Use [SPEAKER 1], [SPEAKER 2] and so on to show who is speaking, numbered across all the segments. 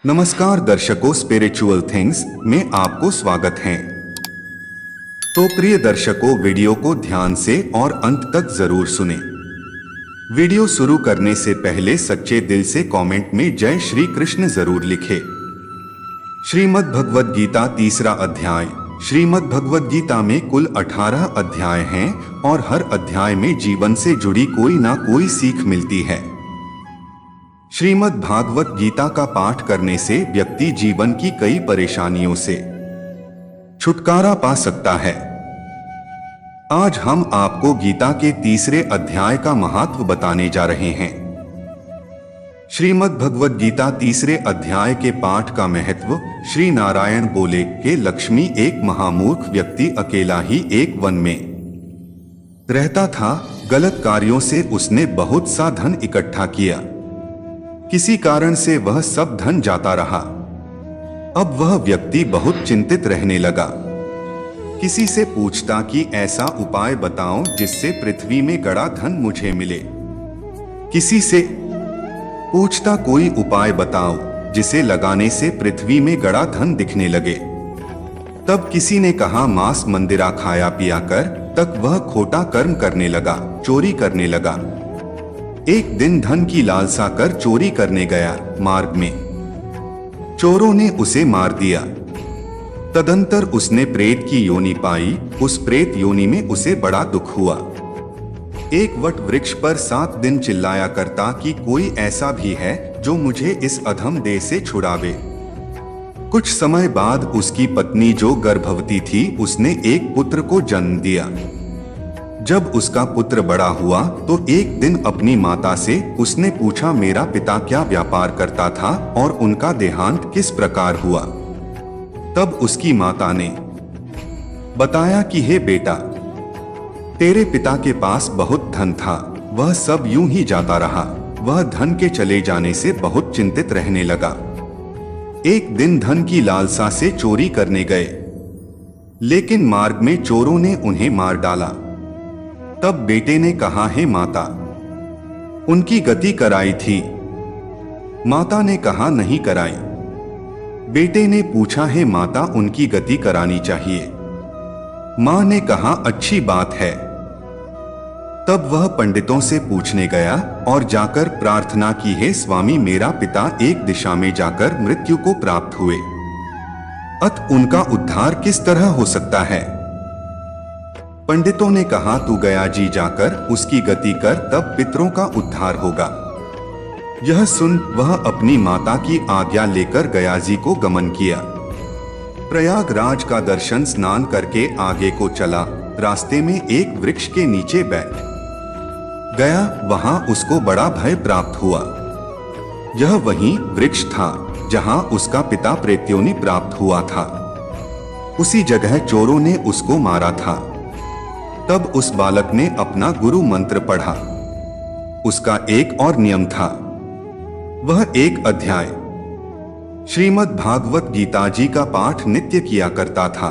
[SPEAKER 1] नमस्कार दर्शकों, spiritual things में आपको स्वागत है। तो प्रिय दर्शकों, वीडियो को ध्यान से और अंत तक जरूर सुने। वीडियो शुरू करने से पहले सच्चे दिल से कमेंट में जय श्री कृष्ण जरूर लिखें। श्रीमद् भगवद गीता तीसरा अध्याय। श्रीमद् भगवद गीता में कुल 18 अध्याय हैं और हर अध्याय में जीवन से जुड़ी कोई ना कोई सीख मिलती है। श्रीमद् भागवत गीता का पाठ करने से व्यक्ति जीवन की कई परेशानियों से छुटकारा पा सकता है। आज हम आपको गीता के तीसरे अध्याय का महत्व बताने जा रहे हैं। श्रीमद् भगवद गीता तीसरे अध्याय के पाठ का महत्व। श्री नारायण बोले कि लक्ष्मी एक महामूर्ख व्यक्ति अकेला ही एक वन में रहता था। गलत कार्यों से उसने बहुत सा धन इकट्ठा किया। किसी कारण से वह सब धन जाता रहा। अब वह व्यक्ति बहुत चिंतित रहने लगा। किसी से पूछता कि ऐसा उपाय बताओ जिससे पृथ्वी में गड़ा धन मुझे मिले। किसी से पूछता कोई उपाय बताओ जिसे लगाने से पृथ्वी में गड़ा धन दिखने लगे। तब किसी ने कहा मांस मंदिरा खाया पिया कर। तक वह खोटा कर्म करने लगा, चोरी करने लगा। एक दिन धन की लालसा कर चोरी करने गया। मार्ग में चोरों ने उसे मार दिया। तदंतर उसने प्रेत की योनि पाई। उस प्रेत योनि में उसे बड़ा दुख हुआ। एक वट वृक्ष पर 7 दिन चिल्लाया करता कि कोई ऐसा भी है जो मुझे इस अधम देह से छुड़ावे। कुछ समय बाद उसकी पत्नी जो गर्भवती थी उसने एक पुत्र को जन्म दिया। जब उसका पुत्र बड़ा हुआ तो एक दिन अपनी माता से उसने पूछा मेरा पिता क्या व्यापार करता था और उनका देहांत किस प्रकार हुआ। तब उसकी माता ने बताया कि हे बेटा, तेरे पिता के पास बहुत धन था, वह सब यूं ही जाता रहा। वह धन के चले जाने से बहुत चिंतित रहने लगा। एक दिन धन की लालसा से चोरी करने गए, लेकिन मार्ग में चोरों ने उन्हें मार डाला। तब बेटे ने कहा हे माता, उनकी गति कराई थी। माता ने कहा नहीं कराई। बेटे ने पूछा हे माता, उनकी गति करानी चाहिए। मां ने कहा अच्छी बात है। तब वह पंडितों से पूछने गया और जाकर प्रार्थना की हे स्वामी, मेरा पिता एक दिशा में जाकर मृत्यु को प्राप्त हुए, अत उनका उद्धार किस तरह हो सकता है। पंडितों ने कहा तू गया जी जाकर उसकी गति कर, तब पितरों का उद्धार होगा। यह सुन वह अपनी माता की आज्ञा लेकर गयाजी को गमन किया। प्रयागराज का दर्शन स्नान करके आगे को चला। रास्ते में एक वृक्ष के नीचे बैठ गया। वहां उसको बड़ा भय प्राप्त हुआ। यह वही वृक्ष था जहां उसका पिता प्रेत्योनि प्राप्त हुआ था। उसी जगह चोरों ने उसको मारा था। तब उस बालक ने अपना गुरु मंत्र पढ़ा। उसका एक और नियम था, वह एक अध्याय श्रीमद् भागवत गीता जी का पाठ नित्य किया करता था।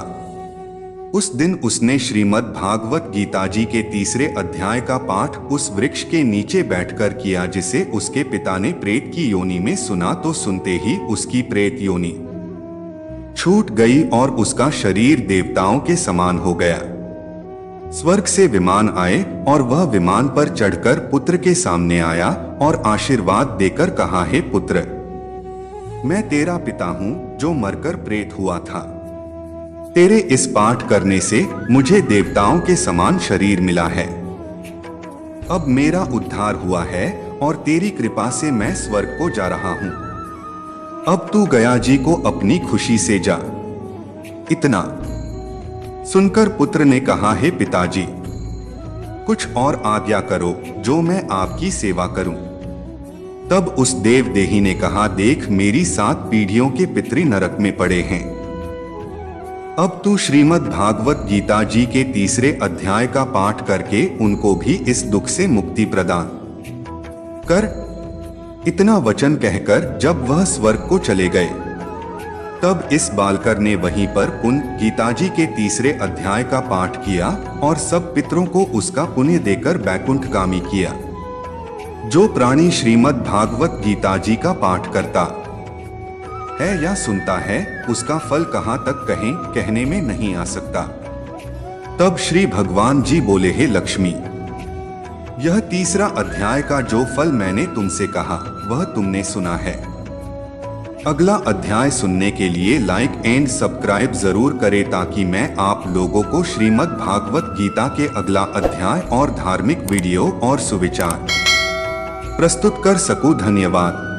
[SPEAKER 1] उस दिन उसने श्रीमद् भागवत गीता जी के तीसरे अध्याय का पाठ उस वृक्ष के नीचे बैठकर किया, जिसे उसके पिता ने प्रेत की योनि में सुना। तो सुनते ही उसकी प्रेत योनि छूट गई और उसका शरीर देवताओं के समान हो गया। स्वर्ग से विमान आए और वह विमान पर चढ़कर पुत्र के सामने आया और आशीर्वाद देकर कहा हे पुत्र, मैं तेरा पिता हूं जो मरकर प्रेत हुआ था। तेरे इस पाठ करने से मुझे देवताओं के समान शरीर मिला है। अब मेरा उद्धार हुआ है और तेरी कृपा से मैं स्वर्ग को जा रहा हूं। अब तू गयाजी को अपनी खुशी से जा। इतना सुनकर पुत्र ने कहा हे पिताजी, कुछ और आज्ञा करो जो मैं आपकी सेवा करूं। तब उस देवदेही ने कहा देख, मेरी 7 पीढ़ियों के पितृ नरक में पड़े हैं। अब तू श्रीमद् भागवत गीता जी के तीसरे अध्याय का पाठ करके उनको भी इस दुख से मुक्ति प्रदान कर। इतना वचन कहकर जब वह स्वर्ग को चले गए, तब इस बालकर ने वहीं पर पुनः गीताजी के तीसरे अध्याय का पाठ किया और सब पितरों को उसका पुण्य देकर बैकुंठगामी किया। जो प्राणी श्रीमद् भागवत गीता जी का पाठ करता है या सुनता है, उसका फल कहाँ तक कहें, कहने में नहीं आ सकता। तब श्री भगवान जी बोले, हे लक्ष्मी, यह तीसरा अध्याय का जो फल मैंने तुमसे कहा वह तुमने सुना है। अगला अध्याय सुनने के लिए लाइक एंड सब्सक्राइब जरूर करें ताकि मैं आप लोगों को श्रीमद् भागवत गीता के अगला अध्याय और धार्मिक वीडियो और सुविचार प्रस्तुत कर सकूं। धन्यवाद।